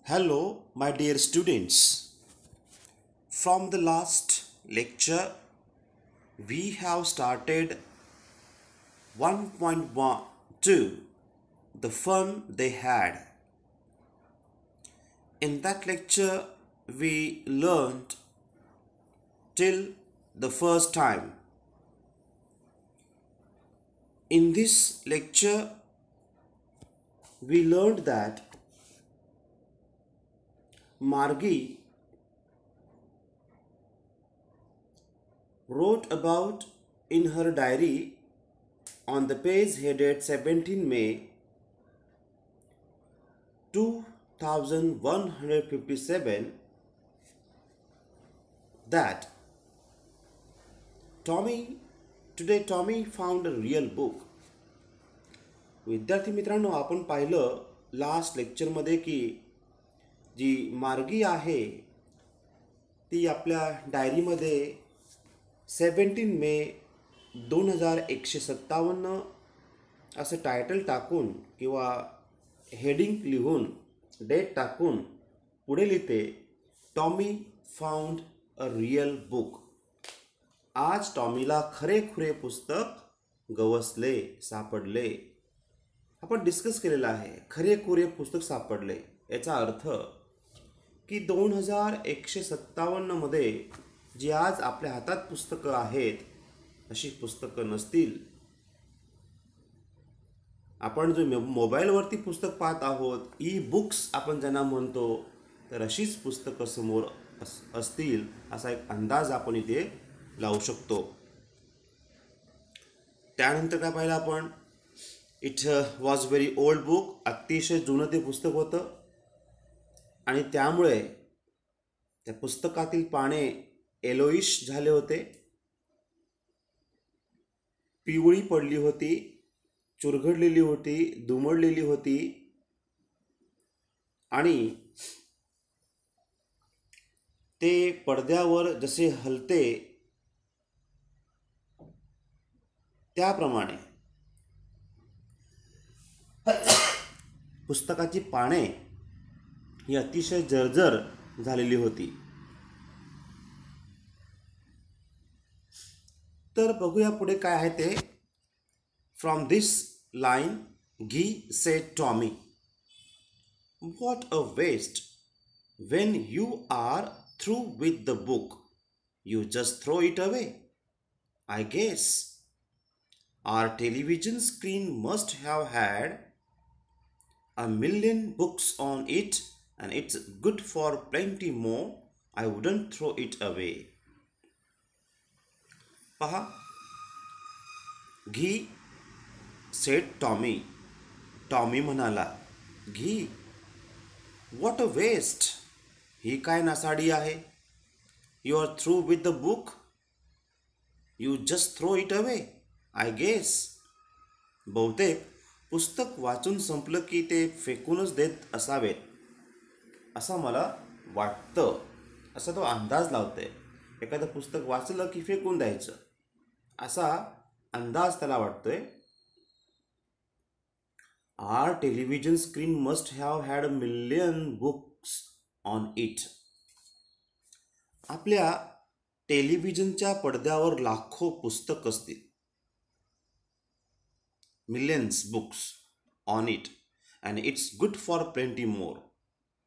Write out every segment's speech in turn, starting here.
Hello, my dear students. From the last lecture, we have started 1.12, the fun they had. In that lecture, we learned till the first time. In this lecture, we learned that Margie wrote about in her diary on the page headed 17 May 2157 that Tommy found a real book. विद्यार्थी मित्रांनो, आपण पाहिलं last लेक्चरमध्ये की जी मार्गी आहे ती आपल्या डायरीमध्ये 17 मे 2157 असं टायटल टाकून किंवा हेडिंग लिहून डेट टाकून पुढे लिहिते, Tommy found a real book. आज टॉमीला खरेखुरे पुस्तक गवसले, सापडले. आपण डिस्कस केलेलं आहे, खरेखुरे पुस्तक सापडले याचा अर्थ की 2157 मध्ये जी आज आपल्या हातात पुस्तकं आहेत अशी पुस्तकं नसतील. आपण जो मोबाईलवरती पुस्तक पाहत आहोत, ई बुक्स आपण ज्यांना म्हणतो, तर अशीच पुस्तकं समोर असतील असा एक अंदाज आपण इथे लावू शकतो. त्यानंतर काय पाहिलं आपण, it was very old book. अतिशय जुनं ते पुस्तक होतं आणि त्यामुळे त्या पुस्तकातील पाने येलोइश झाले होते, पिवळी पडली होती, चुरघडलेली होती, दुमडलेली होती आणि ते पडद्यावर जसे हलते त्याप्रमाणे पुस्तकाची पाने ही अतिशय जर्जर झालेली होती. तर बघूया पुढे काय आहे ते. From this line gee said Tommy, what a waste. When you are through with the book you just throw it away. I guess our television screen must have had a million books on it and it's good for plenty more. I wouldn't throw it away. पहा, घी said Tommy. Tommy म्हणाला, घी, what a waste. ही काय नासाडी आहे. You are through with the book you just throw it away. I guess, बहुतेक पुस्तक वाचून संपलं की ते फेकूनच देत असावेत असं मला वाटतं. असा तो अंदाज लावतोय. एखादं पुस्तक वाचलं की फेकून द्यायचं असा अंदाज त्याला वाटतोय. Our television screen must have had a million books on it. आपल्या टेलिव्हिजनच्या पडद्यावर लाखो पुस्तक असतील. Millions books on it and it's good for plenty more.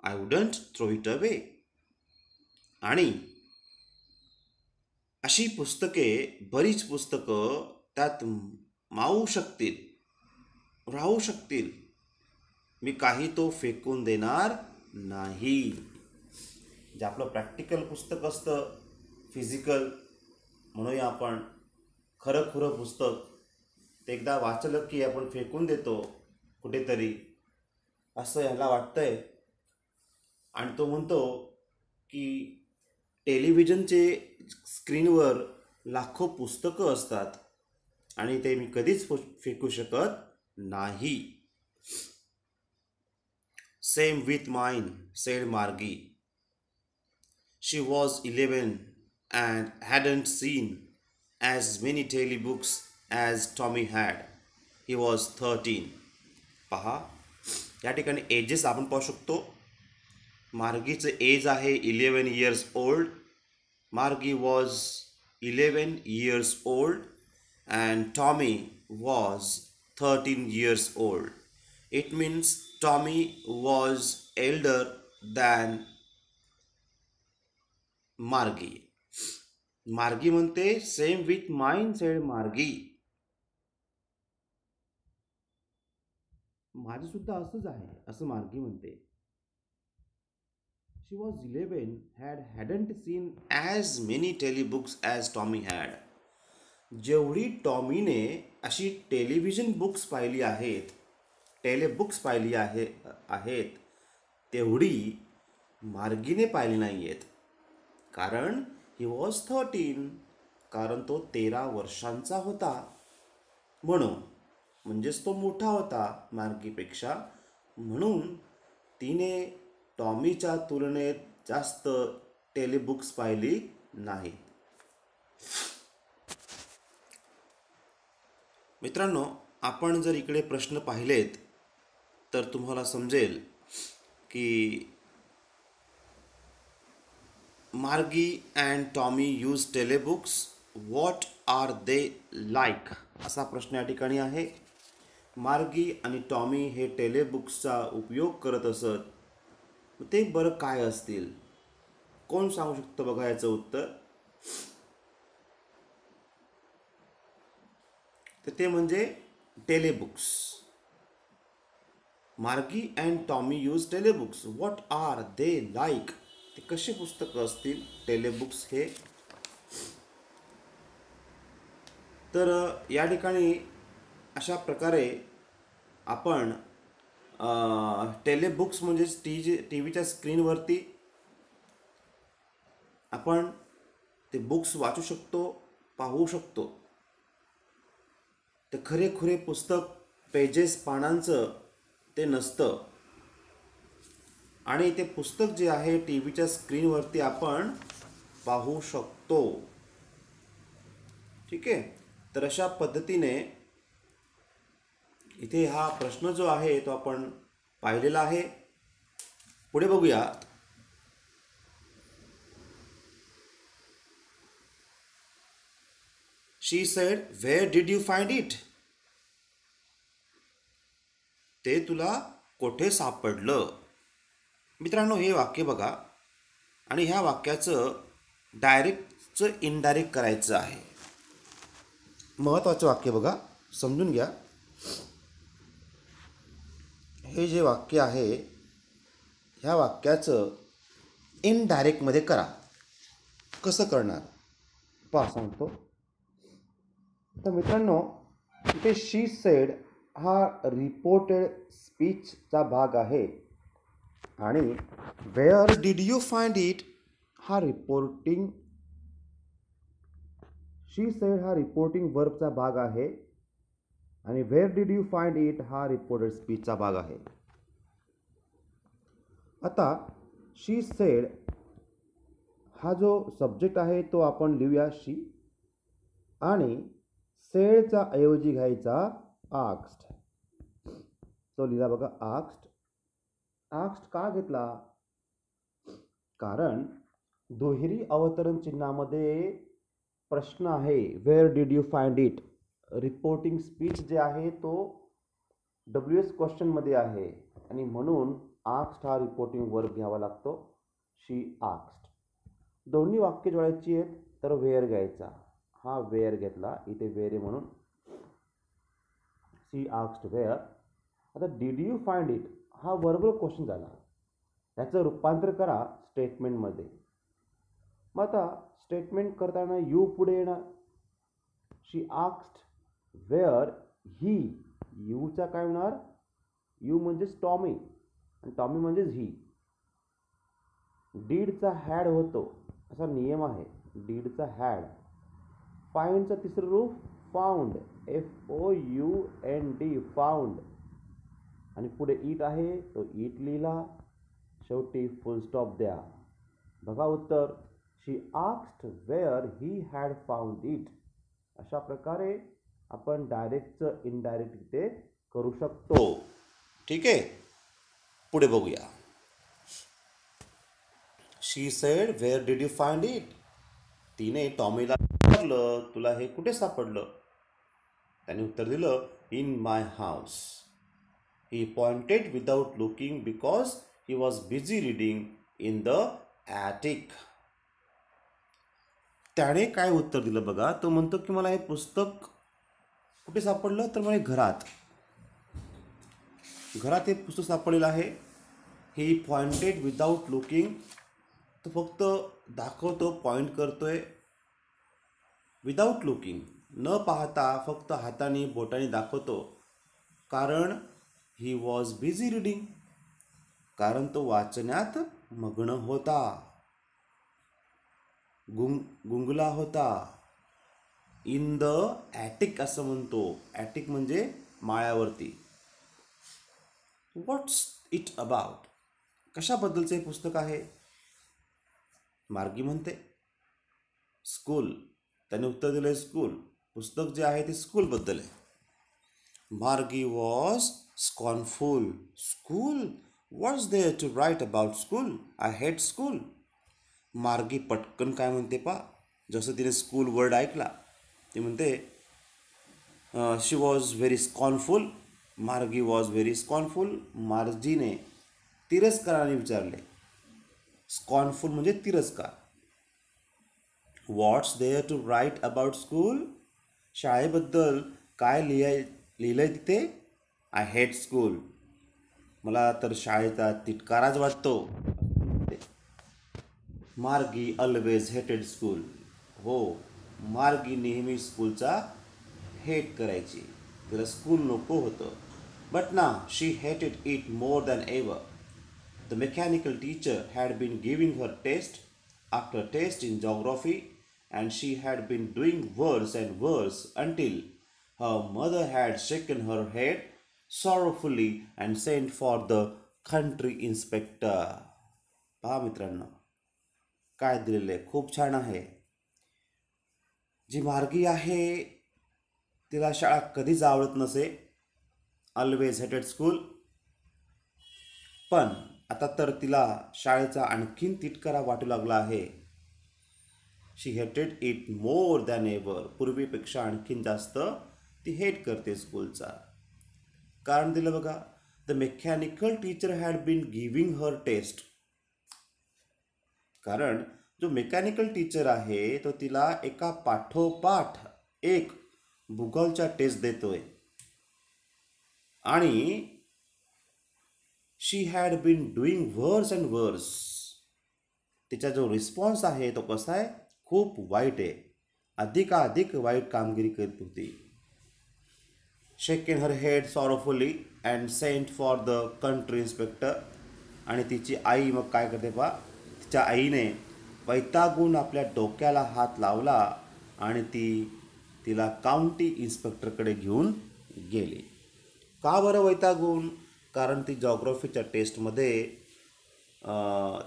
I wouldn't throw it away. आणि अशी पुस्तके, बरीच पुस्तकं त्यात मावू शकतील, राहू शकतील. मी काही तो फेकून देणार नाही. जे आपलं प्रॅक्टिकल पुस्तक असतं, फिजिकल म्हणूया आपण, खरं खुरं पुस्तक, ते एकदा वाचलं की आपण फेकून देतो कुठेतरी असं ह्याला वाटतंय. आणि तो म्हणतो की टेलिव्हिजनचे स्क्रीनवर लाखो पुस्तकं असतात आणि ते मी कधीच फेकू शकत नाही. सेम विथ माइन सेड मार्गी. शी was 11 and hadn't seen as many daily books as Tommy had. He was 13. पहा, या ठिकाणी एजेस आपण पाहू शकतो. मार्गीचं एज आहे 11 years old. Margie was 11 years old and Tommy was 13 years old. It means Tommy was elder than Margie. मार्गी म्हणते same with mine sed मार्गी. माझं सुद्धा असंच आहे असं मार्गी म्हणते. She was 11 hadn't seen as many telebooks as Tommy had. जेवढी टॉमीने अशी टेलिव्हिजन बुक्स पाहिली आहेत, टेलिबुक्स पाहिली आहेत तेवढी मार्गीने पाहिली नाही आहेत. कारण ही वॉज 13, कारण तो 13 वर्षांचा होता. म्हणजेच तो मोठा होता मार्गीपेक्षा. म्हणून तिने टॉमीच्या तुलनेत जास्त टेलिबुक्स पाहिली नाहीत. मित्रांनो, आपण जर इकडे प्रश्न पाहिलेत तर तुम्हाला समजेल की Margie and Tommy use telebooks. What are they like असा प्रश्न या ठिकाणी आहे. मार्गी आणि टॉमी हे टेलिबुक्सचा उपयोग करत असत. ते बरं काय असतील? कोण सांगू शकतो बघा याचं उत्तर? तर ते म्हणजे telebooks. Margie and Tommy use telebooks. What are they like? ते कसे पुस्तकं असतील टेलिबुक्स हे? तर या ठिकाणी अशा प्रकारे आपण टेलिबुक्स म्हणजेच टी व्हीच्या स्क्रीनवरती आपण ते बुक्स वाचू शकतो, पाहू शकतो. ते खरे पुस्तक पेजेस पानांचं ते नसतं आणि ते पुस्तक जे आहे टी व्हीच्या स्क्रीनवरती आपण पाहू शकतो. ठीक आहे. तर अशा पद्धतीने इथे हा प्रश्न जो आहे तो आपण पाहिलेला आहे. पुढे बघूया. She said, where did you find it? ते तुला कोठे सापडलं? मित्रांनो, हे वाक्य बघा आणि ह्या वाक्याचं डायरेक्टचं इनडायरेक्ट करायचं आहे. महत्त्वाचं वाक्य बघा, समजून घ्या. हे जे वाक्य आहे ह्या वाक्याचं इनडायरेक्टमध्ये करा. कसं करणार पहा सांगतो. तर मित्रांनो, इथे शी सेड हा रिपोर्टेड स्पीचचा भाग आहे आणि wear did you find it हा रिपोर्टिंग, शी सेड हा रिपोर्टिंग वर्बचा भाग आहे आणि wear did you find it हा रिपोर्टेड स्पीचचा भाग आहे. आता शी सेड हा जो सब्जेक्ट आहे तो आपण लिहूया शी आणि सेडचा ऐवजी घ्यायचा आस्क्ड. तो लिहिला बघा आस्क्ड. आस्क्ड का घेतला? कारण दुहेरी अवतरण चिन्हामध्ये प्रश्न आहे wear did you find it. Reporting speech जे आहे तो WS क्वेश्चनमध्ये आहे आणि म्हणून आस्क्ड हा रिपोर्टिंग वर्ब घ्यावा लागतो. शी आस्क्ड. दोन्ही वाक्य जोडायची आहेत तर वेअर घ्यायचा. हा वेअर घेतला, इथे वेअर आहे म्हणून शी आस्क्ड वेअर. आता डिड यू फाइंड इट हा वर्बल क्वेश्चन झाला, त्याचं रूपांतर करा स्टेटमेंटमध्ये. मग आता स्टेटमेंट करताना यू पुढे येणार. शी आस्क्ड वेअर ही. यूचा काय होणार? यू म्हणजेच टॉमी आणि टॉमी म्हणजेच ही. डीडचा हॅड होतो असा नियम आहे. डीडचा हॅड. फाइंडचं तिसरं रूप फाउंड. FOUND found. आणि पुढे इट आहे तो इट लिहिला. शेवटी फुल स्टॉप द्या. बघा उत्तर. She asked where he had found it. अशा प्रकारे आपण डायरेक्टचं इनडायरेक्ट इथे करू शकतो. ठीक आहे. पुढे बघूया. She said, where did you find it? तिने टॉमीला विचारलं, तुला हे कुठे सापडलं? त्याने उत्तर दिलं, in my house. He pointed without looking because he was busy reading in the Attic. त्याने काय उत्तर दिलं बघा. तो म्हणतो की मला हे पुस्तक कुठे सापडलं? तर म्हणे घरात. घरात हे पुस्तक सापडलेलं आहे. ही पॉइंटेड विदाउट लुकिंग. तो फक्त दाखवतो, पॉइंट करतोय विदाउट लुकिंग, न पाहता फक्त हाताने बोटाने दाखवतो. कारण ही वॉज बिझी रीडिंग, कारण तो वाचण्यात मग्न होता, गुंगला होता. इन द ॲटिक असं म्हणतो. ॲटिक म्हणजे माळ्यावरती. व्हॉट्स इट अबाउट? कशाबद्दलचं हे पुस्तक आहे? मार्गी म्हणते स्कूल. त्याने उत्तर दिलं स्कूल. पुस्तक जे आहे ते स्कूलबद्दल आहे. Margie was scornful. School? What's there to write about school? I hate school. Margie पटकन काय म्हणते पा, जसं तिने स्कूल वर्ड ऐकला ती म्हणते she was very scornful. Margie was very scornful. मार्जीने तिरस्काराने विचारले. स्कॉर्नफुल म्हणजे तिरस्कार. What's there to write about school? शाळेबद्दल काय लिहिलंय तिथे? I hate school. मला तर शाळेचा तिटकाराच वाटतो. मार्गी ऑलवेज हेटेड स्कूल. हो, मार्गी नेहमी स्कूलचा हेट करायची. तिला स्कूल नको होतं. But now she hated it more than ever. The mechanical teacher had been giving her test after test in geography, and she had been doing worse and worse until her mother had shaken her head sorrowfully and sent for the country inspector. पहा मित्रांनो, काय दिलेलं आहे, खूप छान आहे. जी मार्गी आहे तिला शाळा कधीच आवडत नसे. ऑलवेज हेटेड स्कूल. पण आता तर तिला शाळेचा आणखीन तिटकारा वाटू लागला आहे. शी hated it more than ever. पूर्वीपेक्षा आणखीन जास्त ती हेट करते स्कूलचा. कारण दिलं बघा. The mechanical teacher had been giving her test. कारण जो मेकॅनिकल टीचर आहे तो तिला एका पाठोपाठ एक भूगोलच्या टेस्ट देतोय. आणि शी हॅड बीन डुईंग वर्स अँड वर्स. तिचा जो रिस्पॉन्स आहे तो कसा आहे? खूप वाईट आहे. अधिकाधिक वाईट कामगिरी करत होती. Shaken her head sorrowfully and sent for the country inspector. आणि तिची आई मग काय करते पा, तिच्या आईने वैतागून आपल्या डोक्याला हात लावला आणि तिला काउंटी इन्स्पेक्टरकडे घेऊन गेली. का बरं वैतागून? कारण ती जॉग्रफीच्या टेस्टमध्ये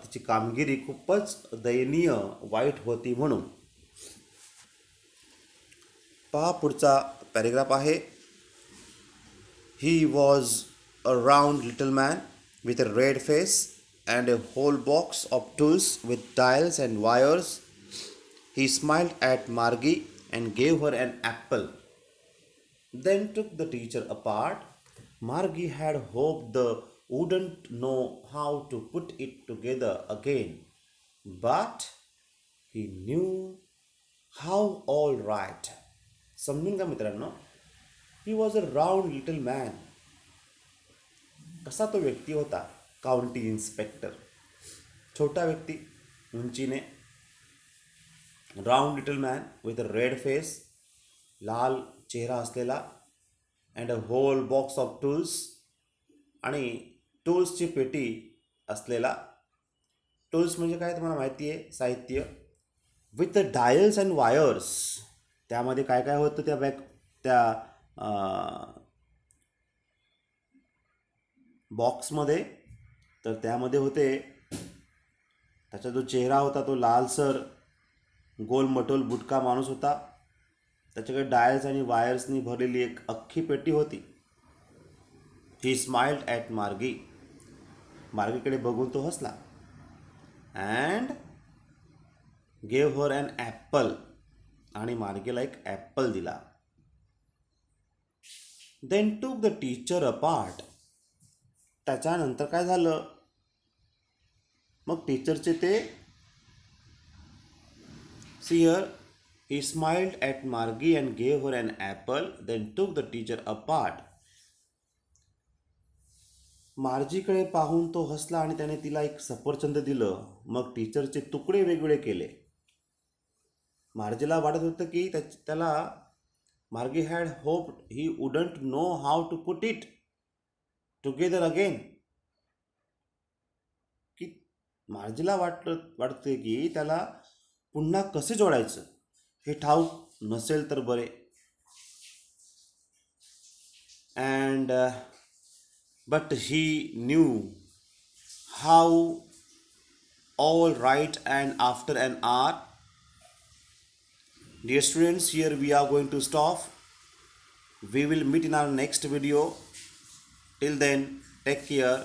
तिची कामगिरी खूपच दयनीय वाईट होती म्हणून. पहा पुढचा पॅरेग्राफ आहे. He was a round little man with a red face and a whole box of tools with dials and wires. He smiled at Margie and gave her an apple. Then took the teacher apart. Margie had hoped the wouldn't know how to put it together again, but he knew how all right. समजून का मित्रांनो? He was a round little man. कसा तो व्यक्ती होता? County inspector. छोटा व्यक्ती उंचीने. Round little man with a red face. लाल चेहरा असलेला. And a whole box of tools. आणि टूल्सची पेटी असलेला. टूल्स म्हणजे काय तुम्हाला माहिती आहे? साहित्य. With the dials and wires. त्यामध्ये काय काय होतं त्या बॉक्समध्ये? तर त्यामध्ये होते, त्याचा जो चेहरा होता तो लालसर गोलमटोल बुटका माणूस होता. त्याच्याकडे डायल्स आणि वायर्सनी भरलेली एक अख्खी पेटी होती. ही स्माइल्ड ॲट मार्गी. मार्गीकडे बघून तो हसला. and gave her an apple. आणि मार्गीला एक ॲपल दिला. Then took the teacher apart. त्याच्यानंतर काय झालं, मग टीचरचे ते see here, he smiled at Margie and gave her an apple, then took the teacher apart. मार्जीकडे पाहून तो हसला आणि त्याने तिला एक सफरचंद दिलं. मग टीचरचे तुकडे वेगवेगळे केले. मार्जीला वाटत होतं की त्याला Margie had hoped he wouldn't know how to put it together again. की मार्जीला वाटते की त्याला पुन्हा कसे जोडायचं हे ठाऊक नसेल तर बरे. And but he knew how. All right, and after an hour, dear students, here we are going to stop. We will meet in our next video. Till then, take care.